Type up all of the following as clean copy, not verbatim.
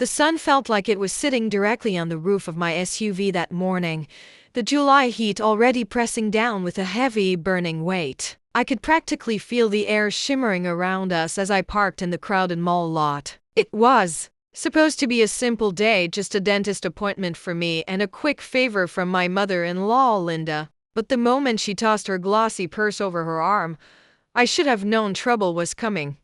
The sun felt like it was sitting directly on the roof of my SUV that morning, the July heat already pressing down with a heavy, burning weight. I could practically feel the air shimmering around us as I parked in the crowded mall lot. It was supposed to be a simple day, just a dentist appointment for me and a quick favor from my mother-in-law, Linda. But the moment she tossed her glossy purse over her arm, I should have known trouble was coming.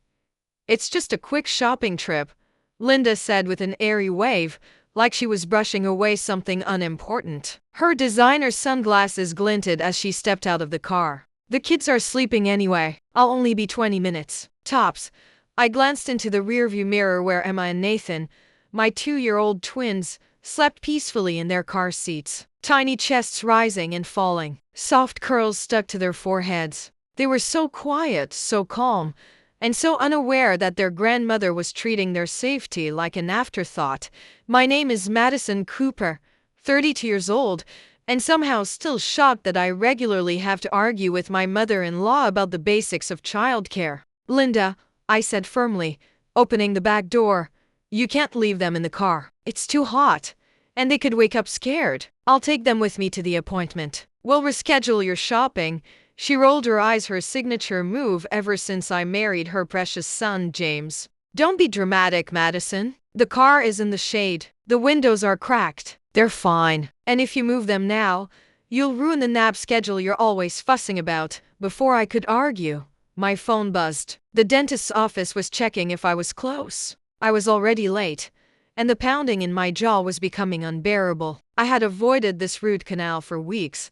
"It's just a quick shopping trip," Linda said with an airy wave, like she was brushing away something unimportant. Her designer sunglasses glinted as she stepped out of the car. "The kids are sleeping anyway. I'll only be 20 minutes. Tops." I glanced into the rearview mirror where Emma and Nathan, my 2-year-old twins, slept peacefully in their car seats. Tiny chests rising and falling. Soft curls stuck to their foreheads. They were so quiet, so calm, and so unaware that their grandmother was treating their safety like an afterthought. My name is Madison Cooper, 32 years old, and somehow still shocked that I regularly have to argue with my mother-in-law about the basics of childcare. "Linda," I said firmly, opening the back door, "you can't leave them in the car. It's too hot, and they could wake up scared. I'll take them with me to the appointment. We'll reschedule your shopping." She rolled her eyes, her signature move ever since I married her precious son, James. "Don't be dramatic, Madison. The car is in the shade. The windows are cracked. They're fine. And if you move them now, you'll ruin the nap schedule you're always fussing about." Before I could argue, my phone buzzed. The dentist's office was checking if I was close. I was already late, and the pounding in my jaw was becoming unbearable. I had avoided this root canal for weeks.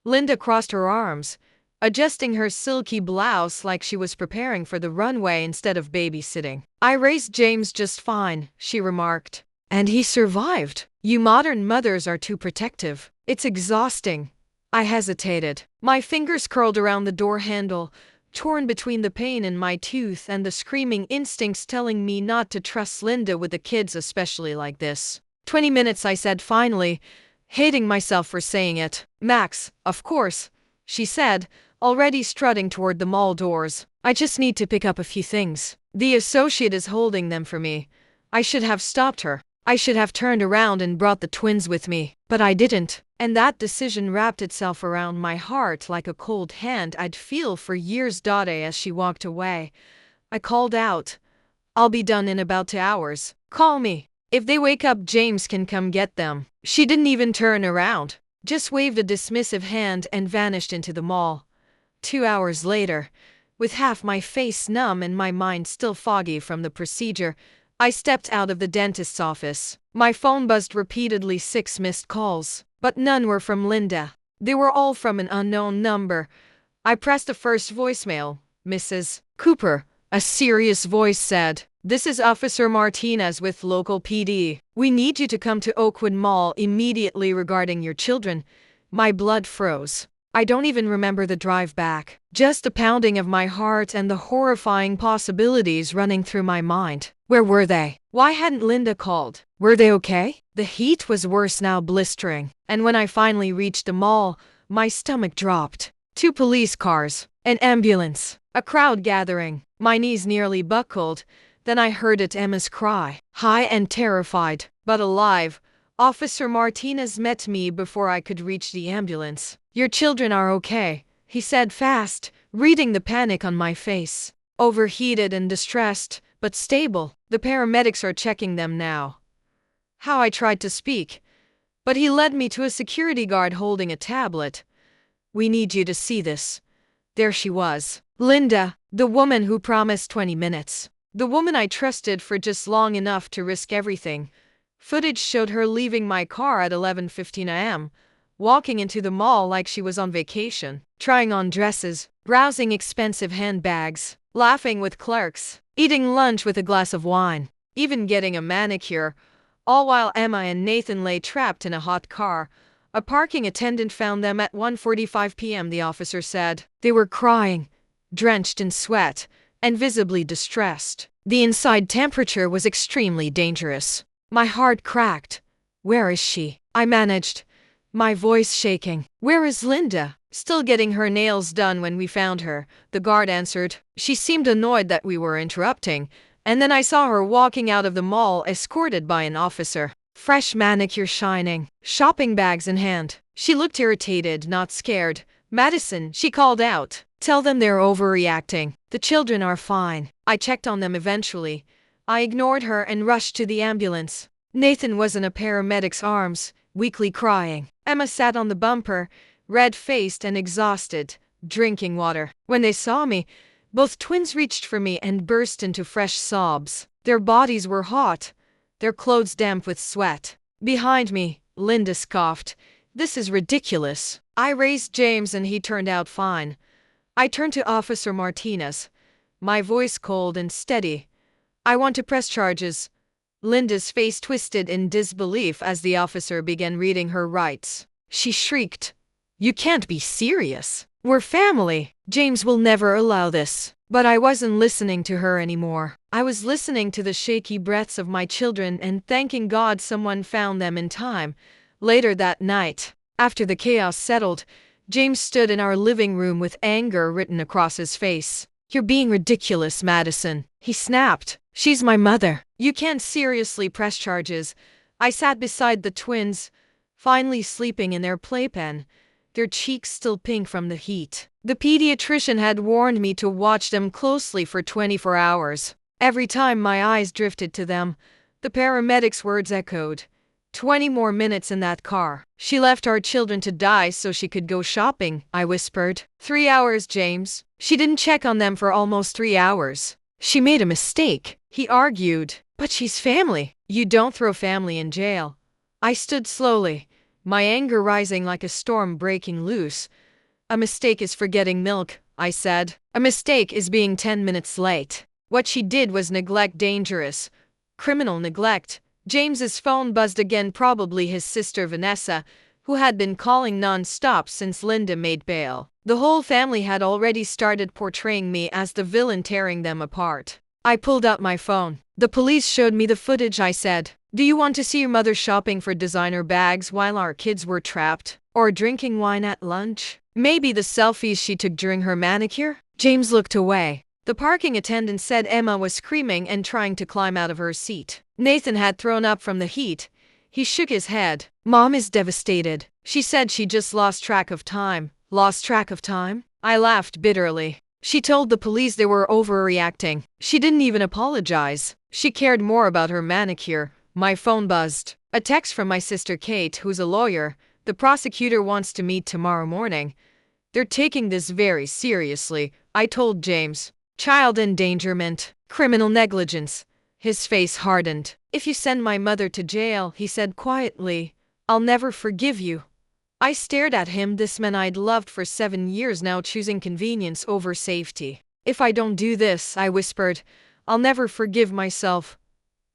Linda crossed her arms, adjusting her silky blouse like she was preparing for the runway instead of babysitting. "I raised James just fine," she remarked. "And he survived. You modern mothers are too protective. It's exhausting." I hesitated. My fingers curled around the door handle, torn between the pain in my tooth and the screaming instincts telling me not to trust Linda with the kids, especially like this. 20 minutes, I said finally, hating myself for saying it. "Max, of course," she said, already strutting toward the mall doors. "I just need to pick up a few things. The associate is holding them for me." I should have stopped her. I should have turned around and brought the twins with me. But I didn't. And that decision wrapped itself around my heart like a cold hand I'd feel for years. As she walked away, I called out, "I'll be done in about 2 hours. Call me. If they wake up, James can come get them." She didn't even turn around, just waved a dismissive hand and vanished into the mall. 2 hours later, with half my face numb and my mind still foggy from the procedure, I stepped out of the dentist's office. My phone buzzed repeatedly, 6 missed calls, but none were from Linda. They were all from an unknown number. I pressed the first voicemail. "Mrs. Cooper," a serious voice said. "This is Officer Martinez with local PD. We need you to come to Oakwood Mall immediately regarding your children." My blood froze. I don't even remember the drive back. Just the pounding of my heart and the horrifying possibilities running through my mind. Where were they? Why hadn't Linda called? Were they okay? The heat was worse now, blistering. And when I finally reached the mall, my stomach dropped. 2 police cars, an ambulance, a crowd gathering. My knees nearly buckled. Then I heard it, Emma's cry. High and terrified, but alive, Officer Martinez met me before I could reach the ambulance. "Your children are okay," he said fast, reading the panic on my face. "Overheated and distressed, but stable. The paramedics are checking them now." How I tried to speak, but he led me to a security guard holding a tablet. "We need you to see this." There she was. Linda, the woman who promised 20 minutes. The woman I trusted for just long enough to risk everything. Footage showed her leaving my car at 11:15 a.m., walking into the mall like she was on vacation, trying on dresses, browsing expensive handbags, laughing with clerks, eating lunch with a glass of wine, even getting a manicure, all while Emma and Nathan lay trapped in a hot car. A parking attendant found them at 1:45 p.m., the officer said. They were crying, drenched in sweat, and visibly distressed. The inside temperature was extremely dangerous. My heart cracked. "Where is she?" I managed, my voice shaking. "Where is Linda?" "Still getting her nails done when we found her," the guard answered. She seemed annoyed that we were interrupting, And then I saw her walking out of the mall escorted by an officer. Fresh manicure shining, shopping bags in hand. She looked irritated, not scared. "Madison," she called out. "Tell them they're overreacting. The children are fine." I checked on them eventually. I ignored her and rushed to the ambulance. Nathan was in a paramedic's arms, weakly crying. Emma sat on the bumper, red-faced and exhausted, drinking water. When they saw me, both twins reached for me and burst into fresh sobs. Their bodies were hot, their clothes damp with sweat. Behind me, Linda scoffed. "This is ridiculous." I raised James and he turned out fine. I turned to Officer Martinez, my voice cold and steady. "I want to press charges." Linda's face twisted in disbelief as the officer began reading her rights. She shrieked, "You can't be serious. We're family. James will never allow this." But I wasn't listening to her anymore. I was listening to the shaky breaths of my children and thanking God someone found them in time. Later that night, after the chaos settled, James stood in our living room with anger written across his face. "You're being ridiculous, Madison," he snapped. "She's my mother. You can't seriously press charges." I sat beside the twins, finally sleeping in their playpen, their cheeks still pink from the heat. The pediatrician had warned me to watch them closely for 24 hours. Every time my eyes drifted to them, the paramedic's words echoed. 20 more minutes in that car. "She left our children to die so she could go shopping," I whispered. 3 hours, James. She didn't check on them for almost 3 hours. "She made a mistake," he argued. "But she's family." "You don't throw family in jail." I stood slowly, my anger rising like a storm breaking loose. "A mistake is forgetting milk," I said. "A mistake is being 10 minutes late. What she did was neglect, dangerous. Criminal neglect." James's phone buzzed again, probably his sister Vanessa, who had been calling non-stop since Linda made bail. The whole family had already started portraying me as the villain tearing them apart. I pulled out my phone. "The police showed me the footage," I said. "Do you want to see your mother shopping for designer bags while our kids were trapped? Or drinking wine at lunch? Maybe the selfies she took during her manicure?" James looked away. The parking attendant said Emma was screaming and trying to climb out of her seat. Nathan had thrown up from the heat. He shook his head. "Mom is devastated. She said she just lost track of time." "Lost track of time?" I laughed bitterly. "She told the police they were overreacting. She didn't even apologize. She cared more about her manicure." My phone buzzed. A text from my sister Kate, who's a lawyer. "The prosecutor wants to meet tomorrow morning. They're taking this very seriously," I told James. "Child endangerment, criminal negligence." His face hardened. "If you send my mother to jail," he said quietly, "I'll never forgive you." I stared at him. This man I'd loved for 7 years now choosing convenience over safety. "If I don't do this," I whispered, "I'll never forgive myself."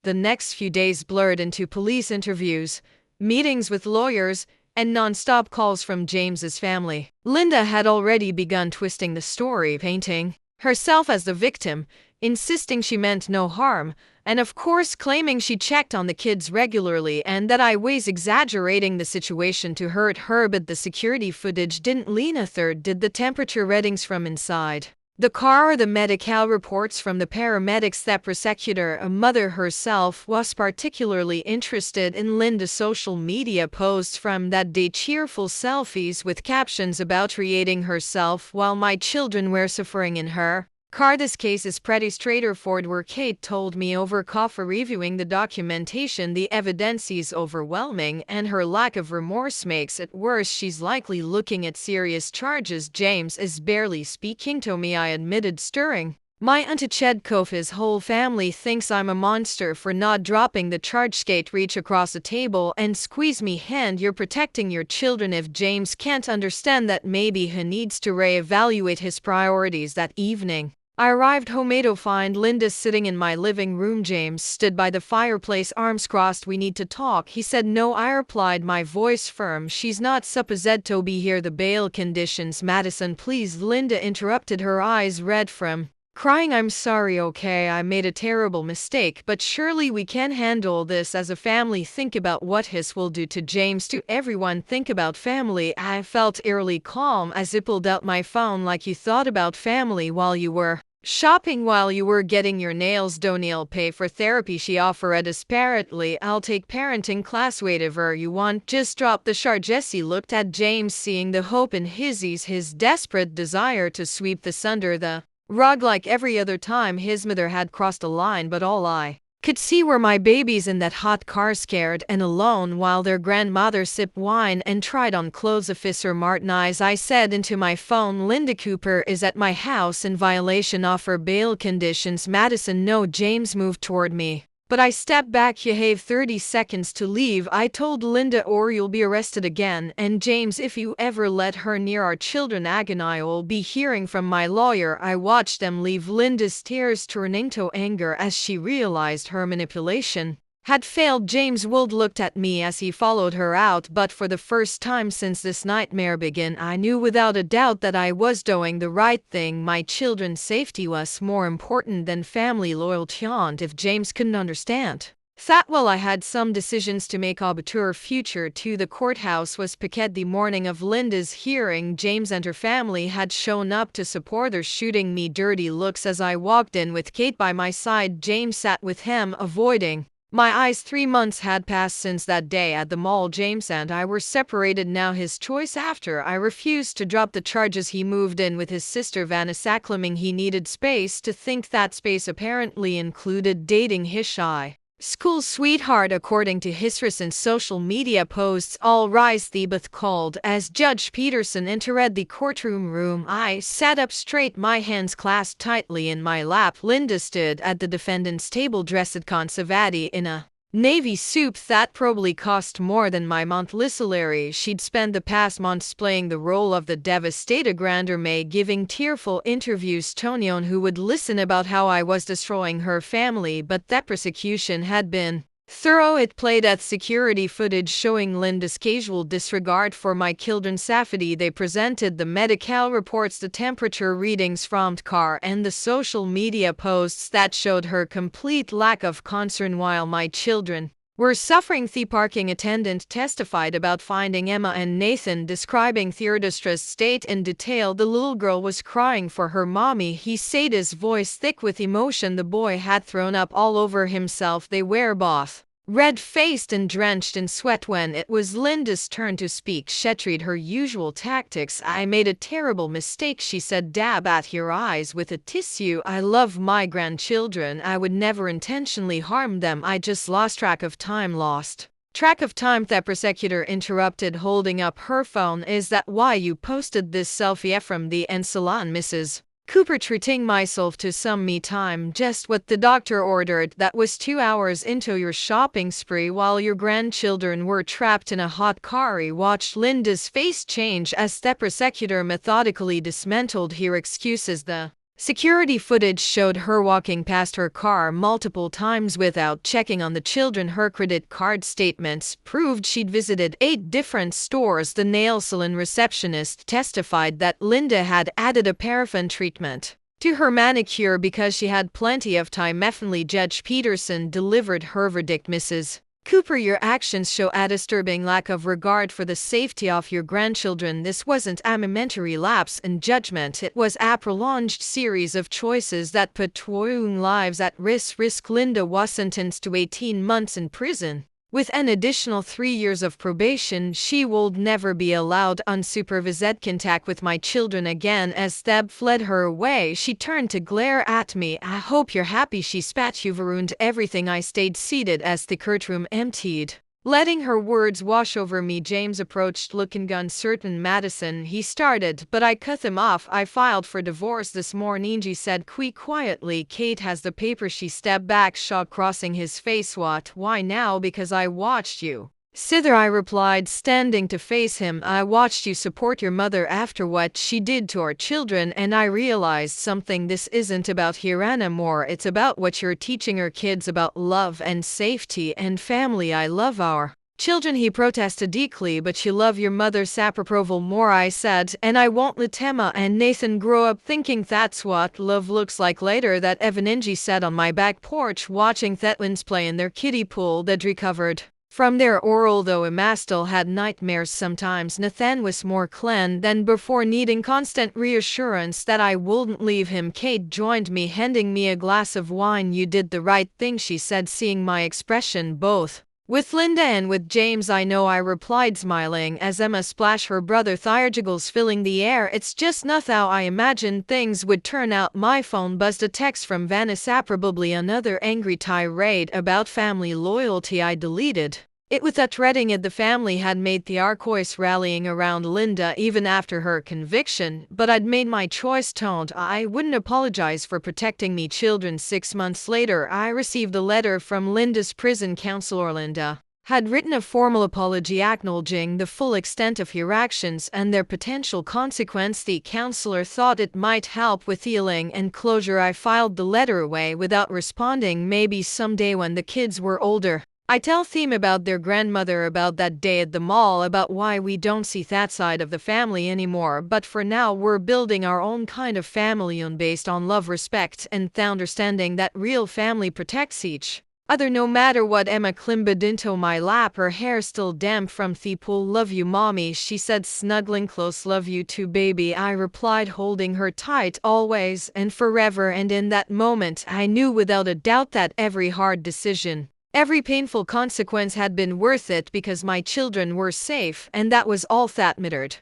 The next few days blurred into police interviews, meetings with lawyers, and non-stop calls from James's family. Linda had already begun twisting the story, painting herself as the victim, insisting she meant no harm, and of course claiming she checked on the kids regularly and that I was exaggerating the situation to hurt her. But the security footage didn't lean a third did the temperature readings from inside the car or the medical reports from the paramedics. The prosecutor, a mother herself, was particularly interested in Linda's social media posts from that day, cheerful selfies with captions about creating herself while my children were suffering in her car. "This case is pretty straightforward," where Kate told me over coffee, reviewing the documentation. "The evidence is overwhelming and her lack of remorse makes it worse. She's likely looking at serious charges." "James is barely speaking to me," I admitted, stirring. "My Auntie Chedkoff's whole family thinks I'm a monster for not dropping the charge." Kate reached across the table and squeezed me hand. "You're protecting your children. If James can't understand that, maybe he needs to reevaluate his priorities." That evening, I arrived home to find Linda sitting in my living room. James stood by the fireplace, arms crossed. "We need to talk," he said. "No," I replied, my voice firm. "She's not supposed to be here. The bail conditions." "Madison, please," Linda interrupted, her eyes red from crying. "I'm sorry, okay? I made a terrible mistake, but surely we can handle this as a family. Think about what his will do to James, to everyone. Think about family." I felt eerily calm as I pulled out my phone. "Like you thought about family while you were shopping while you were getting your nails. Don't pay for therapy, she offered desperately. I'll take parenting class, whatever you want. Just drop the chart. Jesse looked at James, seeing the hope in his eyes, his desperate desire to sweep this under the rug like every other time his mother had crossed a line. But all I could see were my babies in that hot car, scared and alone, while their grandmother sipped wine and tried on clothes. Officer Martin, eyes, I said into my phone, Linda Cooper is at my house in violation of her bail conditions. Madison, no. James moved toward me, but I stepped back. You have 30 seconds to leave, I told Linda, or you'll be arrested again. And James, if you ever let her near our children again, I'll be hearing from my lawyer. I watched them leave, Linda's tears turning to anger as she realized her manipulation had failed. James Wold looked at me as he followed her out, but for the first time since this nightmare began, I knew without a doubt that I was doing the right thing. My children's safety was more important than family loyalty, and if James couldn't understand that, well, I had some decisions to make. Our future to the courthouse was piqued the morning of Linda's hearing. James and her family had shown up to support her, shooting me dirty looks as I walked in with Kate by my side. James sat with him, avoiding my eyes. 3 months had passed since that day at the mall. James and I were separated now, his choice. After I refused to drop the charges, he moved in with his sister Vanessa, claiming he needed space to think. That space apparently included dating his shy school sweetheart, according to his recent social media posts. All rise, the booth called as Judge Peterson entered the courtroom. I sat up straight, my hands clasped tightly in my lap. Linda stood at the defendant's table, dressed conservative in a navy suit that probably cost more than my monthly salary. She'd spent the past months playing the role of the devastated grandmother, giving tearful interviews to anyone who would listen about how I was destroying her family. But that prosecution had been thorough. It played at security footage showing Linda's casual disregard for my children's safety. They presented the medical reports, the temperature readings from the car, and the social media posts that showed her complete lack of concern while my children were suffering. The parking attendant testified about finding Emma and Nathan, describing their distressed state in detail. The little girl was crying for her mommy, he said, his voice thick with emotion. The boy had thrown up all over himself. They were both red-faced and drenched in sweat. When it was Linda's turn to speak, she tried her usual tactics. I made a terrible mistake, she said, dab at her eyes with a tissue. I love my grandchildren. I would never intentionally harm them. I just lost track of time. Lost track of time, the prosecutor interrupted, holding up her phone. Is that why you posted this selfie from the end salon, Mrs. Cooper? Treating myself to some me time, just what the doctor ordered. That was 2 hours into your shopping spree while your grandchildren were trapped in a hot car. He watched Linda's face change as the prosecutor methodically dismantled her excuses. The security footage showed her walking past her car multiple times without checking on the children. Her credit card statements proved she'd visited 8 different stores. The nail salon receptionist testified that Linda had added a paraffin treatment to her manicure because she had plenty of time. Finally, Judge Peterson delivered her verdict. Mrs. Cooper, your actions show a disturbing lack of regard for the safety of your grandchildren. This wasn't a momentary lapse in judgment. It was a prolonged series of choices that put two lives at risk. Linda was sentenced to 18 months in prison, with an additional 3 years of probation. She would never be allowed unsupervised contact with my children again. As Theb fled her away, she turned to glare at me. I hope you're happy, she spat. You've ruined everything. I stayed seated as the courtroom emptied, letting her words wash over me. James approached, looking uncertain. Madison, he started, but I cut him off. I filed for divorce this morning, he said quietly. Kate has the paper. She stepped back, shock crossing his face. What? Why now? Because I watched you sither, I replied, standing to face him. I watched you support your mother after what she did to our children, and I realized something. This isn't about her anymore. It's about what you're teaching our kids about love and safety and family. I love our children, he protested deeply, but you love your mother's approval more, I said, and I won't let Emma and Nathan grow up thinking that's what love looks like. Later that evening, she sat on my back porch watching Thetlins play in their kiddie pool. They'd recovered From there, oral though Emma still had nightmares sometimes, Nathan was more clean than before, needing constant reassurance that I wouldn't leave him. Kate joined me, handing me a glass of wine. "You did the right thing," she said, seeing my expression. "Both with Linda and with James, I know," I replied, smiling as Emma splashed her brother theatricals filling the air. "It's just not how I imagined things would turn out." My phone buzzed, a text from Vanessa, probably another angry tirade about family loyalty. I deleted it without reading it. The family had made turquoise, rallying around Linda even after her conviction, but I'd made my choice. Toned, I wouldn't apologize for protecting me children. 6 months later, I received a letter from Linda's prison counselor. Linda had written a formal apology acknowledging the full extent of her actions and their potential consequence. The counselor thought it might help with healing and closure. I filed the letter away without responding. Maybe someday when the kids were older, I tell them about their grandmother, about that day at the mall, about why we don't see that side of the family anymore. But for now, we're building our own kind of family based on love, respect, and the understanding that real family protects each other no matter what. Emma climbed into my lap, her hair still damp from the pool. "Love you, mommy," she said, snuggling close. "Love you too, baby," I replied, holding her tight, "always and forever." And in that moment, I knew without a doubt that every hard decision, every painful consequence had been worth it, because my children were safe, and that was all that mattered.